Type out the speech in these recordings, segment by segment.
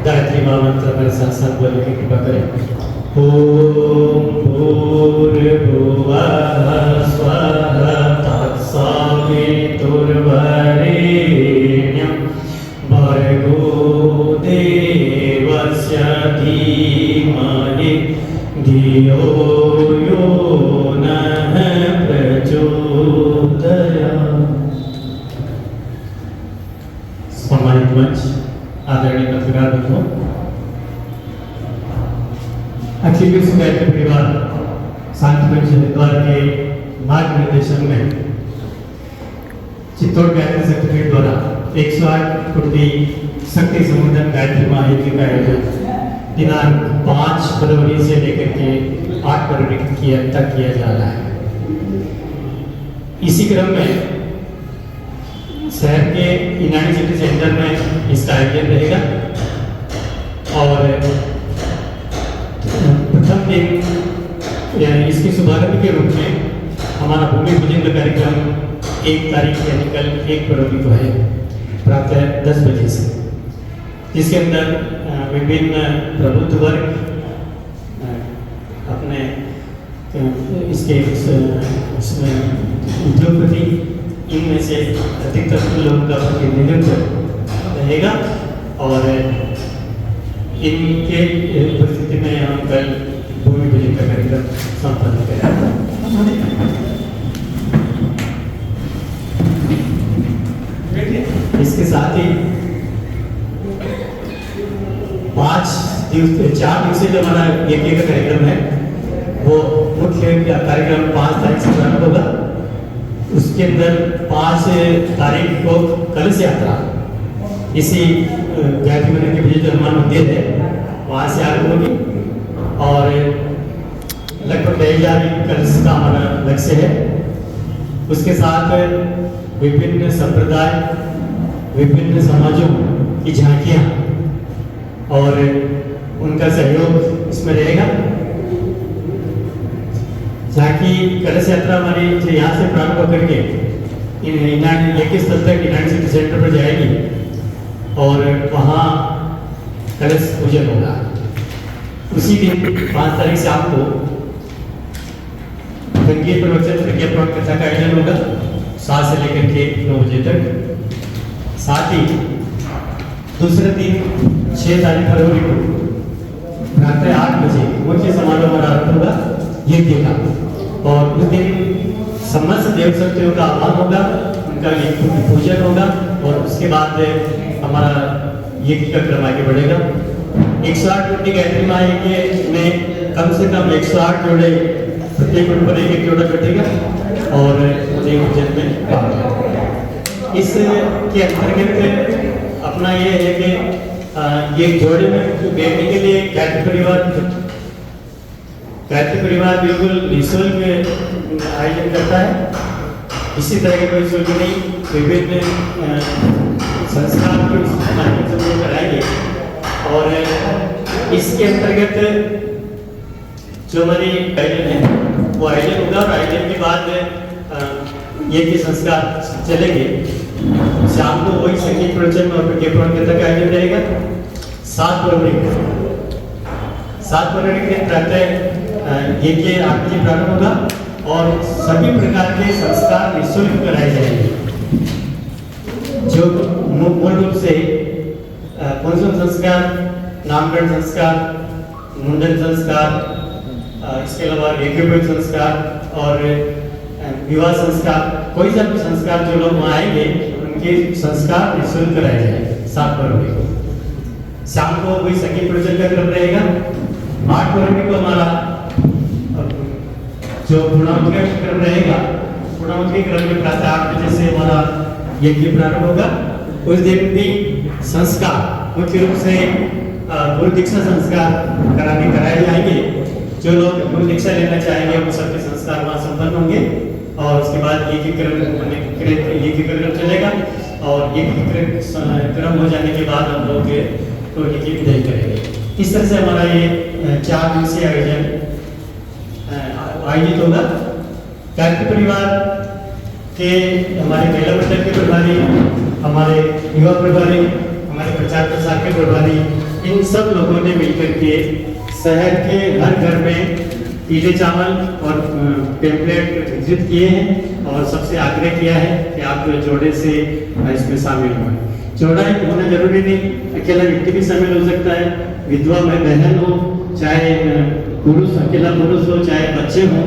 गायत्री महामंत्र हमारे साथ साथ बोलने की कृपा करें। ओम भूर्भुवः स्वः तत्सवितुर्वरेण्यं भर्गो देवस्य धीमहि धियो यो नः प्रचोदयात्। सम्मानित मंच, आदरणीय पत्रकार बंधुओं, अखिल विश्व गायत्री परिवार शांति परिषद हरिद्वार के मार्ग निर्देशन में चित्तौड़ गायत्री शक्तिपीठ द्वारा 108 कुटी शक्ति समुद्रन गायत्री महायज्ञ का आयोजन दिनांक 5 फरवरी से लेकर के 8 फरवरी तक किया जा रहा है। इसी क्रम में शहर के यूनानी सिटी सेंटर में इसका आयोजन रहेगा और प्रथम दिन इसके शुभारंभ के रूप में हमारा भूमि पूजन का कार्यक्रम 1 तारीख यानी कल 1 फरवरी को है प्रातः 10 बजे से, जिसके अंदर विभिन्न प्रबुद्ध वर्ग अपने इसके उद्योगपति इनमें से अधिकतर लोगों का प्रतिनिधित्व रहेगा और इनके उपस्थिति में हम कल भूमि पूजन का कार्यक्रम संपन्न करेंगे। इसके साथ ही 4 दिवसीय जो हमारा यज्ञ का कार्यक्रम है वो मुख्य कार्यक्रम 5 तारीख से प्रारंभ होगा। उसके अंदर 5 तारीख को कलश यात्रा इसी गायत्री मंदिर के पीछे जो हनुमान मंदिर है वहाँ से आरंभ होगी और लगभग 1000 कलश का हमारा लक्ष्य है। उसके साथ विभिन्न संप्रदाय, विभिन्न समाजों की झांकियाँ और उनका सहयोग इसमें रहेगा। झांकी कलश यात्रा हमारी यहाँ से प्रारंभ होकर के एक स्थल तक यूनानी सिटी सेंटर पर जाएगी और वहाँ कलश पूजन होगा। उसी दिन 5 तारीख शाम को संगीत प्रवचन प्रज्ञाप्रवण कथा का आयोजन होगा 7 से लेकर के 9 बजे तक। साथ ही दूसरे दिन 6 तारीख फरवरी को प्रातः 8 बजे मुख्य समारोह हमारा आरंभ होगा यज्ञ का और उस दिन समस्त देव शक्तियों का आह्वान होगा, उनका पूजन होगा और उसके बाद हमारा यज्ञ का क्रम आगे बढ़ेगा। 108 कुटी गायत्री महायज्ञ में कम से कम 108 जोड़े, प्रत्येक कुंड पर एक जोड़ा बैठेगा और उन्हें पूजन में भाग लेगा। इसके अंतर्गत अपना ये है कि ये जोड़े में बैठने के लिए गायत्री परिवार बिल्कुल निःशुल्क आयोजन करता है। इसी तरह के कोई शुल्क नहीं, विभिन्न संस्कार के माध्यम से वो कराएंगे और इसके अंतर्गत जो हमारी आयोजन है वो आयोजन होगा और आयोजन के बाद ये के संस्कार चलेंगे। शाम को वही संगीत प्रवचन और प्रज्ञाप्रवण कथा का आयोजन रहेगा 7 फरवरी को। 7 फरवरी के दिन प्रातः यज्ञ 8 बजे प्रारंभ होगा और सभी प्रकार के संस्कार निःशुल्क कराए जाएंगे, जो मूल रूप से पुंसवन संस्कार, नामकरण संस्कार, मुंडन संस्कार, इसके अलावा यज्ञोपवीत संस्कार और विवाह संस्कार, कोई सा भी संस्कार जो लोग वहाँ आएंगे उनके संस्कार निःशुल्क कराए जाएंगे। 7 फरवरी को शाम को वही संगीत प्रवचन का क्रम रहेगा। 8 फरवरी को हमारा जो पूर्णाहुति का क्रम रहेगा, पूर्णाहुति के क्रम में प्रातः 8 बजे से हमारा यज्ञ प्रारंभ होगा। उस दिन भी संस्कार मुख्य रूप से गुरु दीक्षा संस्कार कराए जाएंगे। जो लोग गुरु दीक्षा लेना चाहेंगे वो सबके संस्कार वहाँ संपन्न होंगे और उसके बाद यज्ञ क्रम चलेगा और यज्ञ क्रम हो जाने के बाद हम लोग तो यज्ञ विदाई करेंगे। इस तरह से हमारा ये 4 दिवसीय आयोजन आयोजित होगा। गायत्री परिवार के हमारे महिला मंडल के प्रभारी, हमारे युवा प्रभारी, हमारे प्रचार प्रसार के प्रभारी, इन सब लोगों ने मिलकर के शहर के हर घर में पीले चावल और पेम्पलेट वितरित किए हैं और सबसे आग्रह किया है कि आप जोड़े से इसमें शामिल हों। जोड़ा होना जरूरी नहीं, अकेला व्यक्ति भी शामिल हो सकता है, विधवा में बहन हो, चाहे पुरुष अकेला पुरुष हो, चाहे बच्चे हों,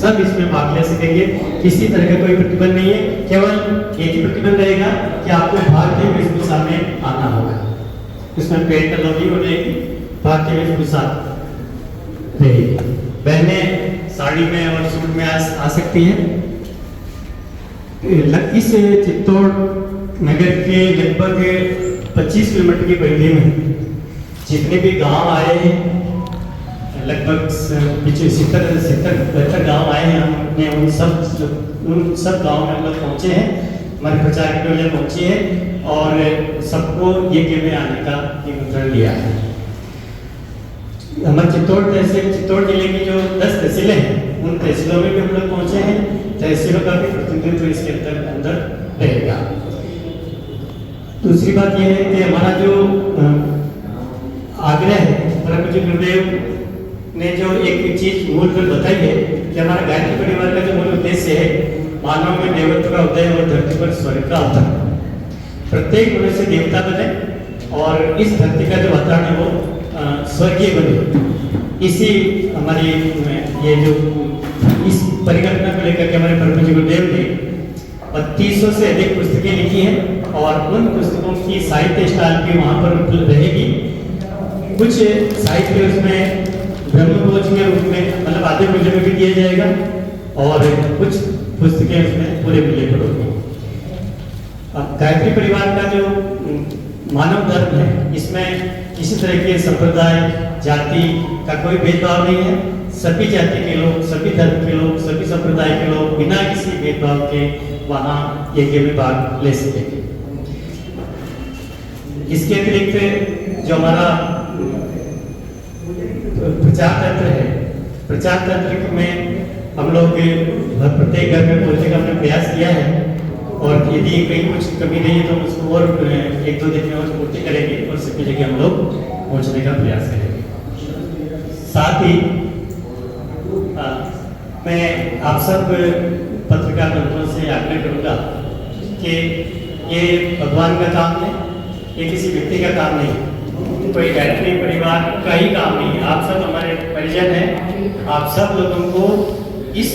सब इसमें भाग ले सकेंगे। किसी तरह का कोई प्रतिबंध नहीं है, केवल एक ही प्रतिबंध रहेगा कि आपको भारतीय वेशभूषा में आना होगा। इसमें पेट अलाउडी हो जाएगी, भारतीय वेशभूषा रहेगी। बहनें साड़ी में और सूट में आ सकती हैं। इस चित्तौड़ नगर के लगभग 25 किलोमीटर की परिधि में जितने भी गांव आए हैं, लगभग 70-75 गांव आए हैं, हमने उन सब गांव में हम लोग पहुंचे हैं, हमारे प्रचार की टोलियां पहुंची है और सबको यज्ञ में आने का निमंत्रण दिया है। हमारे चित्तौड़ जिले की जो 10 तहसीलें हैं, उन तहसीलों में भी हम लोग पहुंचे हैं। तहसीलों का भी प्रतिनिधित्व इसके अंदर रहेगा। दूसरी बात यह है कि हमारा जो आग्रह है, परम पूज्य गुरुदेव ने जो एक चीज मूल पर बताई है कि हमारा गायत्री परिवार का जो मूल उद्देश्य है, मानव में देवत्व का उदय और धरती पर स्वर्ग का अवतरण। प्रत्येक मनुष्य देवता बने और इस धरती का जो अवतरण है वो स्वर्गीय बने। इसी हमारी ये जो इस परिकल्पना को लेकर के हमारे परम पूज्य गुरुदेव ने 3200 से अधिक पुस्तकें लिखी हैं और उन पुस्तकों की साहित्य स्टाइल भी वहाँ पर उपलब्ध रहेगी। कुछ साहित्य उसमें ब्रह्मभोज के रूप में, मतलब आधे मूल्य में भी दिया जाएगा और कुछ पुस्तकें उसमें पूरे मूल्य पर होगी। गायत्री परिवार का जो मानव धर्म है, इसमें किसी तरह के संप्रदाय जाति का कोई भेदभाव नहीं है। सभी जाति के लोग, सभी धर्म के लोग, सभी संप्रदाय के लोग बिना किसी भेदभाव के वहाँ यज्ञ में भाग ले सकेंगे। इसके अतिरिक्त जो हमारा प्रचार तंत्र है, प्रचार तंत्र में हम लोग प्रत्येक घर में पहुंचने का हमने प्रयास किया है और यदि कहीं कुछ कमी नहीं है तो उसको और 1-2 दिन में और पूर्ति करेंगे और सभी जगह हम लोग पहुंचने का प्रयास करेंगे। साथ ही मैं आप सब पत्रकार बंधुओं से आग्रह करूंगा कि ये भगवान का काम है, ये किसी व्यक्ति का काम नहीं, कोई गायत्री परिवार का ही काम नहीं है। आप सब हमारे परिजन हैं, आप सब लोगों को इस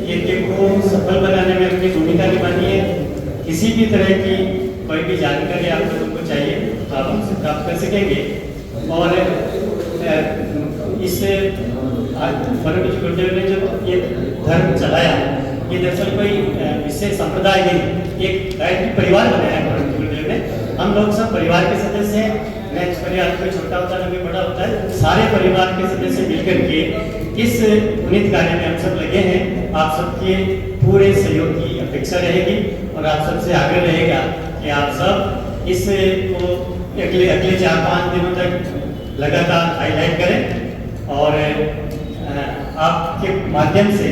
यज्ञ को सफल बनाने में अपनी भूमिका निभानी है। किसी भी तरह की कोई भी जानकारी आप लोगों को चाहिए तो आप हमसे प्राप्त कर सकेंगे। और इससे परम पूज्य गुरुदेव ने जो ये धर्म चलाया, ये दरअसल कोई विशेष संप्रदाय नहीं, एक गायत्री परिवार बनाया परम पूज्य गुरुदेव ने। हम लोग सब परिवार के सदस्य हैं। नेक्स्ट परिवार कोई छोटा होता है, कोई बड़ा होता है, सारे परिवार के सदस्य मिलकर के इस पुनीत कार्य में हम सब लगे हैं। आप सबके पूरे सहयोग की अपेक्षा रहेगी और आप सबसे आग्रह रहेगा कि आप सब इस को अगले 4-5 दिनों तक लगातार हाईलाइट करें और आपके माध्यम से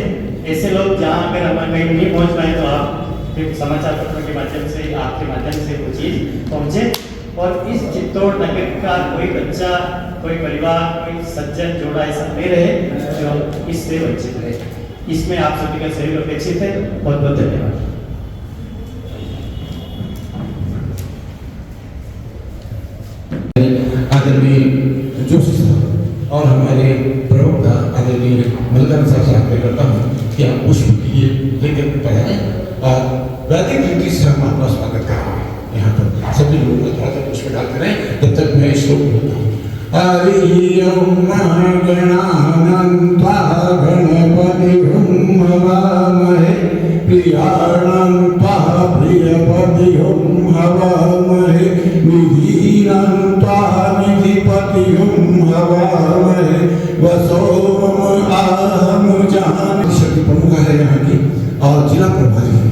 ऐसे लोग जहाँ अगर हम कहीं नहीं पहुँच पाए तो आप फिर समाचार पत्रों के माध्यम से, आपके माध्यम से वो चीज़ पहुँचे और इस चित्तौड़ नगर का कोई बच्चा, कोई परिवार, कोई सज्जन जोड़ा ऐसा नहीं रहे जो इससे वंचित रहे। इसमें आप सभी का सहयोग अपेक्षित है। बहुत बहुत धन्यवाद। आदरणीय जोशी साहब और हमारे प्रवक्ता आदरणीय मल्लिकार्जुन साहब से आग्रह करता हूँ कि आप पुष्प कीजिए, लेकर तैयार और वैदिक रीति से हम आपका स्वागत करेंगे। यहाँ पर सभी लोगों को थोड़ा सा पुष्प डालते रहें तब तक मैं श्लोक बोलता हूँ। हरि ओम गणानन्त्वा गणपतिं हवामहे प्रियाणन्त्वा प्रियपतिं हवामहे निधीनन्त्वा निधिपतिं हवामहे वसोम आमुजान। शक्ति प्रमुख है यहाँ की और जिला प्रभारी है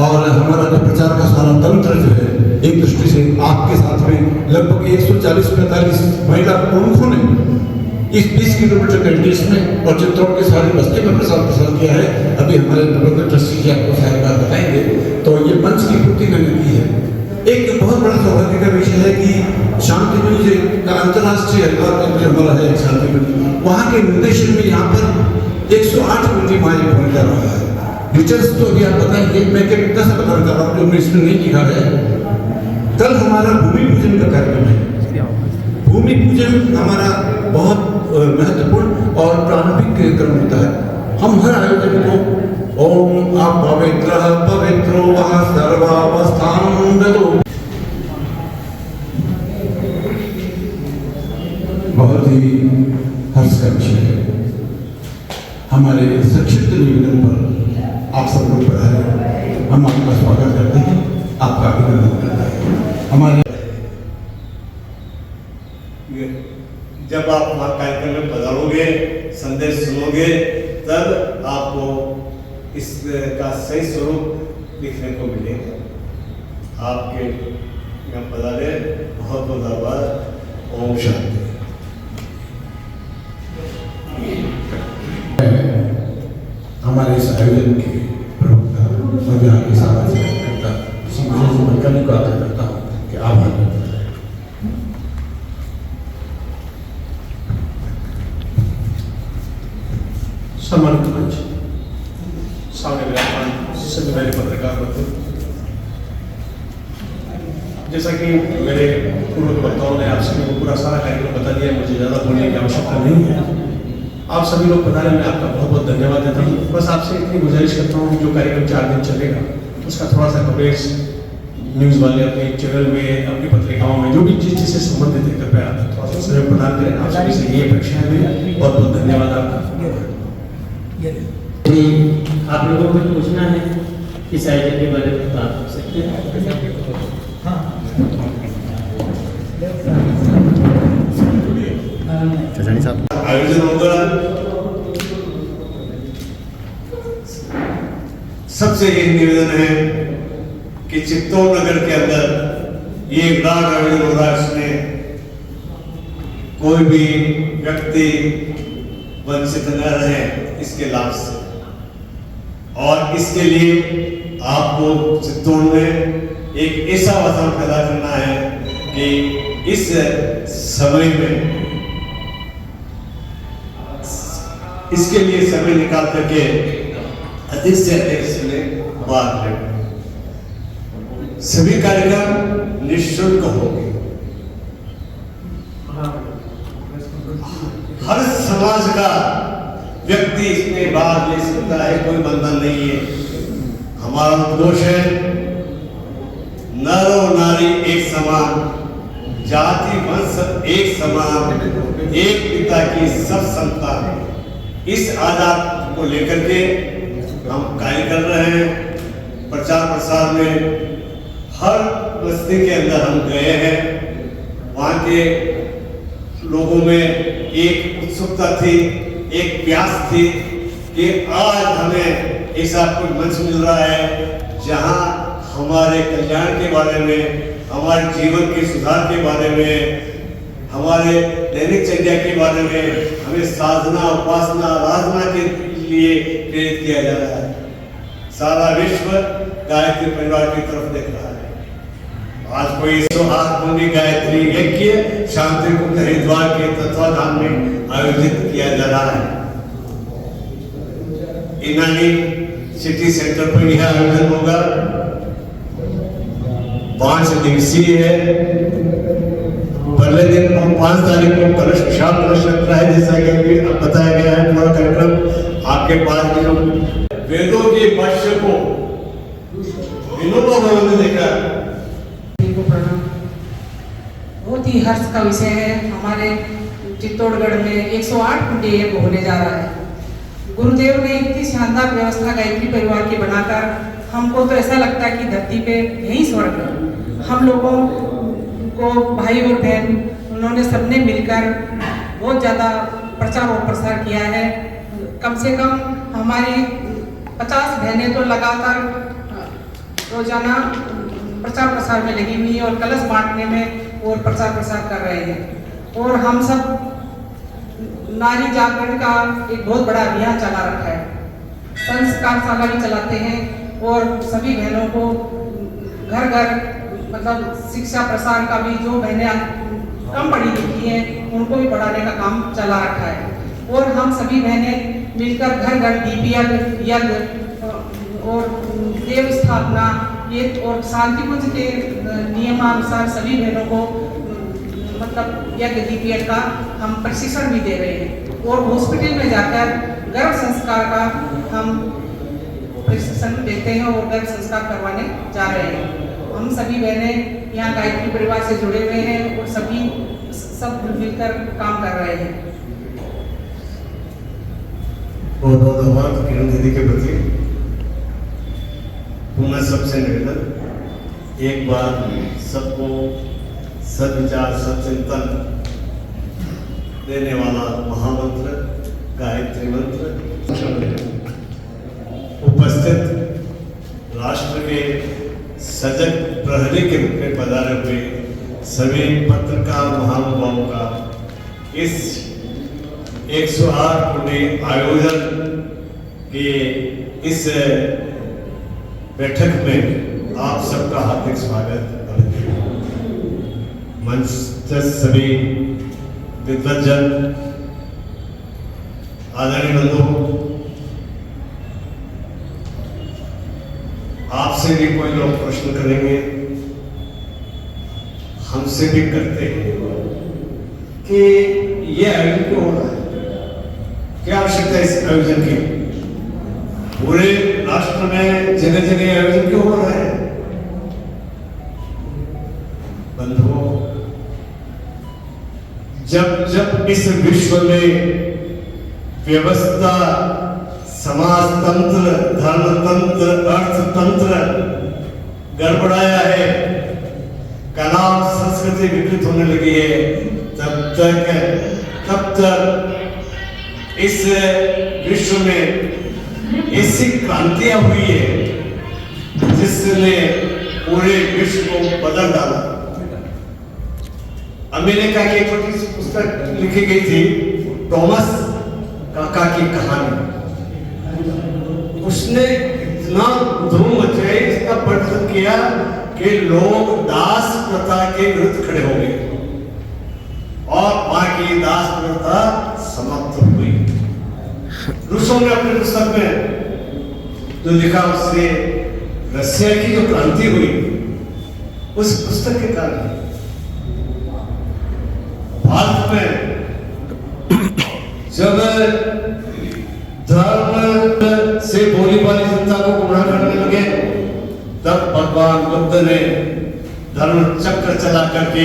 और हमारा जो प्रचार का सारा तंत्र जो है, एक दृष्टि से आपके साथ में लगभग 140-45 महिला प्रमुखों ने इस 20 किलोमीटर कैंटीस में और चित्तौड़ के सारी बस्ती में प्रसार किया है। अभी हमारे नगर ट्रस्टी जी आपको सारी बात बताएंगे। तो ये मंच की पूर्ति मैंने की है एक बहुत बड़ा सौभाग्य का विषय है कि शांतिकुंज का अंतर्राष्ट्रीय हमारा है शांतिकुंज, वहाँ के निर्देशन में यहाँ पर 108 कुंजी माइल होने जा रहा है। डिटेल्स तो अभी आप बताएंगे, मैं कितना सा बताना चाह रहा हूँ जो हमने इसमें नहीं लिखा है। कल हमारा भूमि पूजन का कार्यक्रम है। भूमि पूजन हमारा बहुत महत्वपूर्ण और प्रारंभिक क्रम होता है। हम हर आयोजन को ओम अपवित्र पवित्रो वह सर्वावस्थां ददो, बहुत ही हर्ष का विषय है। हमारे संक्षिप्त निवेदन पर आप सब लोग पधारे, हम आपका स्वागत करते हैं, आपका अभिनंदन करते हैं। हमारे जब आप वहाँ कार्यक्रम में पधारोगे, संदेश सुनोगे, तब आपको इसका सही स्वरूप लिखने को मिलेगा। आपके यहाँ पधारे, बहुत बहुत आभार। ओम शांति। हमारे इस आयोजन के प्रवक्ता और यहाँ के सामाजिक कार्यकर्ता श्री मलकानी को आग्रह करता हूँ कि आभार व्यक्त करें। सम्मानित मंच, सामने विराजमान सभी मेरे पत्रकार मित्र, जैसा कि मेरे पूर्व वक्ताओं ने आप सभी को पूरा सारा कार्यक्रम बता दिया, मुझे ज़्यादा बोलने की आवश्यकता नहीं है। आप सभी लोग पधारे, मैं आपका बहुत बहुत धन्यवाद देता हूँ। बस आपसे इतनी गुजारिश करता हूँ, जो कार्यक्रम 4 दिन चलेगा उसका थोड़ा सा कवरेज न्यूज़ वाले अपने चैनल में, अपनी पत्रिकाओं में, जो भी चीज़ से संबंधित है, कृपया थोड़ा सा सहयोग प्रदान करें। आप सभी से ये अपेक्षा है। बहुत बहुत धन्यवाद आपका। आप लोगों को पूछना है इस आयोजन के बारे में बात कर सकते हैं। आयोजन होगा, सबसे एक निवेदन है कि चित्तौड़ नगर के अंदर ये विराट आयोजन हो रहा है, उसमें कोई भी व्यक्ति वंचित न रहे इसके लाभ से। और इसके लिए आपको चित्तौड़ में एक ऐसा वातावरण पैदा करना है कि इस समय में इसके लिए समय निकाल करके अधिक से अधिक इसमें भाग लें। सभी कार्यक्रम निःशुल्क होंगे। हर समाज का व्यक्ति इसमें भाग ले सकता है, कोई बंधन नहीं है। हमारा उद्घोष है नर और नारी एक समान, जाति वंश एक समान, एक पिता की सब संतान। इस आदत को लेकर के हम कार्य कर रहे हैं। प्रचार प्रसार में हर बस्ती के अंदर हम गए हैं। वहाँ के लोगों में एक उत्सुकता थी, एक प्यास थी कि आज हमें ऐसा कोई मंच मिल रहा है जहाँ हमारे कल्याण के बारे में, हमारे जीवन के सुधार के बारे में, हमारे दैनिक चर्या के बारे में हमें साधना, उपासना, आराधना के लिए प्रेरित किया जा रहा है। सारा विश्व गायत्री परिवार की तरफ देख रहा है। आज कोई 108 कुंडी गायत्री यज्ञ शांति कुंज हरिद्वार के तत्वाधान में आयोजित किया जा रहा है। इनानी सिटी सेंटर पर यह आयोजन होगा। 5 दिवसीय है। पहले दिन 5 तारीख को कलश विशाल कलश लगता है, जैसा कि अभी बताया गया है। पूरा कार्यक्रम आपके पास में वेदों के भाष्य को विनोबा भावे ने देखा। बहुत ही हर्ष का विषय है। हमारे चित्तौड़गढ़ में 108 कुंडी यज्ञ होने जा रहा है। गुरुदेव ने इतनी शानदार व्यवस्था गायत्री परिवार की बनाकर हमको तो ऐसा लगता है कि धरती पे यही स्वर्ग है। हम लोगों को भाई और बहन उन्होंने सबने मिलकर बहुत ज़्यादा प्रचार और प्रसार किया है। कम से कम हमारी 50 बहनें तो लगातार रोजाना प्रचार प्रसार में लगी हुई है और कलश बांटने में और प्रचार प्रसार कर रहे हैं। और हम सब नारी जागरण का एक बहुत बड़ा अभियान चला रखा है। संस्कारशाला भी चलाते हैं और सभी बहनों को घर घर मतलब शिक्षा प्रसार का भी जो बहनें कम पढ़ी लिखी हैं उनको भी पढ़ाने का काम चला रखा है। और हम सभी बहनें मिलकर घर घर दीप यज्ञ और देव स्थापना ये और शांति कुंज के नियमानुसार सभी बहनों को मतलब यज्ञ दीप यज्ञ का हम प्रशिक्षण भी दे रहे हैं। और हॉस्पिटल में जाकर गर्भ संस्कार का हम प्रशिक्षण देते हैं और गर्भ संस्कार करवाने जा रहे हैं। हम सभी बहनें यहाँ गायत्री परिवार से जुड़े हुए हैं और सभी सब मिलकर काम कर रहे हैं। बहुत बहुत आभार किरण दीदी के प्रति। पुनः सबसे निवेदन, एक बार सबको सद्विचार सच्चिंतन देने वाला महामंत्र गायत्री मंत्र उपस्थित राष्ट्र के सजग प्रहरी के रूप में पधारे हुए सभी पत्रकार महानुभावों का इस 108 पुण्य आयोजन के इस बैठक में आप सबका हार्दिक स्वागत। मंच सभी विद्वज्जन, आदरणीय बंधुओं, आपसे भी कोई लोग प्रश्न करेंगे, हमसे भी करते हैं कि ये आयोजन क्यों हो रहा है, क्या आवश्यकता है इस आयोजन की, पूरे राष्ट्र में जगह जगह आयोजन क्यों हो रहा है। बंधुओं, जब जब इस विश्व में व्यवस्था, समाजतंत्र, धर्मतंत्र, अर्थतंत्र गड़बड़ाया है, कला और संस्कृति विकृत होने लगी है, तब तक इस विश्व में ऐसी क्रांतियां हुई है जिसने पूरे विश्व को बदल डाला। अमेरिका की एक छोटी सी पुस्तक लिखी गई थी, थॉमस काका की कहानी। उसने इतना धूम मचाई, इसका वर्णन किया कि लोग दास प्रथा के विरुद्ध खड़े हो गए और वहां की दास प्रथा समाप्त हुई। रूसों ने अपनी पुस्तक में जो लिखा, उससे रशिया की जो क्रांति हुई उस पुस्तक के कारण भारत में जब धर्म से बोली वाली जनता को गुमराह करने लगे, तब भगवान बुद्ध ने धर्म चक्र चला करके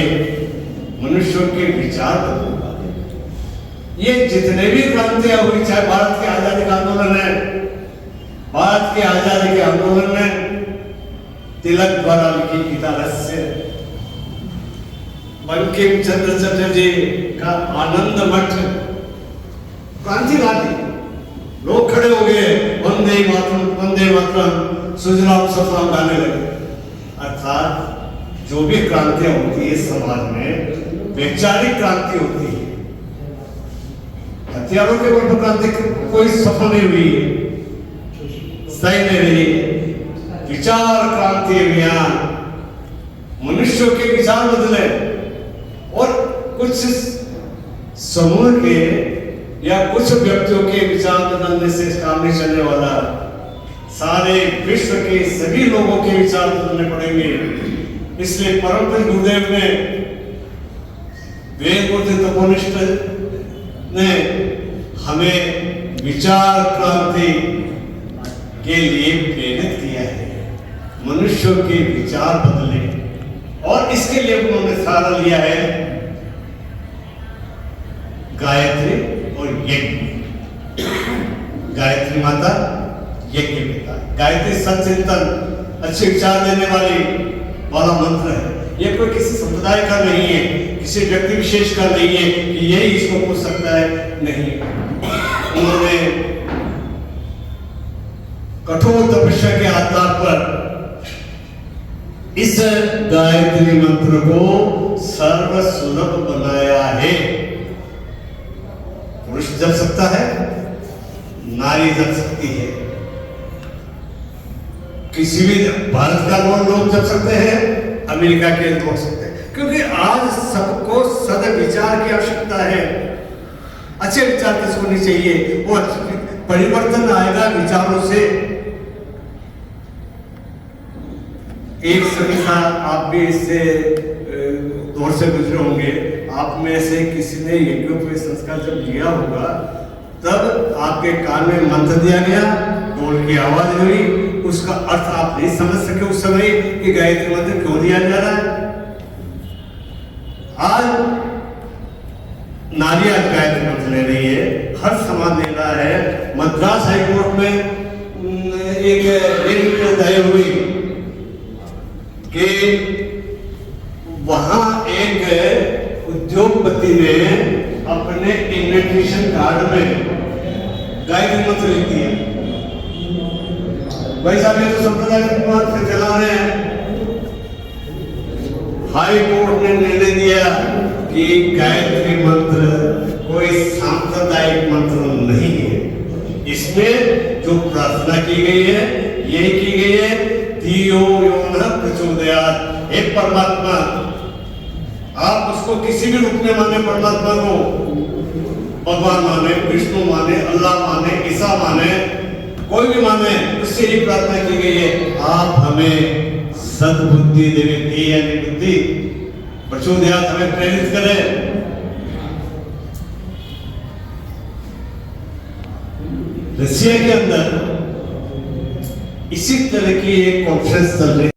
मनुष्यों के विचार बदले। ये जितने भी क्रांतियां हुई, चाहे भारत की आजादी का आंदोलन है, भारत की आजादी के आंदोलन में तिलक द्वारा लिखी गीता रहस्य, बंकिम चंद्र चटर्जी का आनंद मठ क्रांति ला दी। लोग खड़े हो गए, वंदे मातरम सुजलाम सुफलाम गाने लगे। अर्थात जो भी क्रांतियां होती है समाज में, वैचारिक क्रांति होती है। हथियारों के बल पर क्रांति कोई सफल नहीं हुई, सही नहीं रही। विचार क्रांति अभियान, मनुष्यों के विचार बदले और कुछ समूह के या कुछ व्यक्तियों के विचार बदलने से काम नहीं चलने वाला। सारे विश्व के सभी लोगों के विचार बदलने पड़ेंगे। इसलिए परम पूज्य गुरुदेव ने, वेद तपोनिष्ठ ने हमें विचार क्रांति के लिए प्रेरित किया है। मनुष्यों के विचार बदले, और इसके लिए उन्होंने सहारा लिया है गायत्री और यज्ञ। गायत्री माता, यज्ञ पिता। गायत्री सच्चिंतन, अच्छे विचार देने वाला मंत्र है। यह कोई किसी संप्रदाय का नहीं है, किसी व्यक्ति विशेष का नहीं है कि यही इसको पूछ सकता है, नहीं। उन्होंने कठोर तपस्या के आधार पर इस गायत्री मंत्र को सर्वसुलभ बनाया है। पुरुष जप सकता है, नारी जप सकती है, किसी भी भारत का लोग जप सकते हैं, अमेरिका के हो सकते हैं, क्योंकि आज सबको सद्विचार की आवश्यकता है। अच्छे विचार किसको नहीं चाहिए, वो परिवर्तन आएगा विचारों से। एक संख्या आप भी इससे दौर से गुजरे होंगे, आप में से किसी ने यज्ञोपवीत संस्कार जब लिया होगा तब आपके कान में मंत्र दिया गया, ढोल की आवाज हुई, उसका अर्थ आप नहीं समझ सके उस समय कि गायत्री मंत्र क्यों दिया जा रहा है। आज नारिया गायत्री मंत्र ले रही है, हर समाज ले रहा है। मद्रास हाईकोर्ट में एक तय हुई कि वहां एक उद्योगपति ने अपने इन्विटेशन कार्ड में गायत्री मंत्र लिख दिया। भाई साहब ये तो सांप्रदायिक बात से चला रहे हैं। हाई कोर्ट ने निर्णय दिया कि गायत्री मंत्र कोई सांप्रदायिक मंत्र नहीं है। इसमें जो प्रार्थना की गई है यही की गई है, धियो यो न प्रचोदयात्। हे परमात्मा, आप उसको किसी भी रूप में माने, परमात्मा को भगवान माने, विष्णु माने, अल्लाह माने, ईसा माने, कोई भी माने, उससे ही प्रार्थना की गई है, आप हमें सद्बुद्धि देवे, धी यानी बुद्धि, प्रचोदयात् हमें प्रेरित करें। रसिया के अंदर इसी तरह की एक कॉन्फ्रेंस चल रही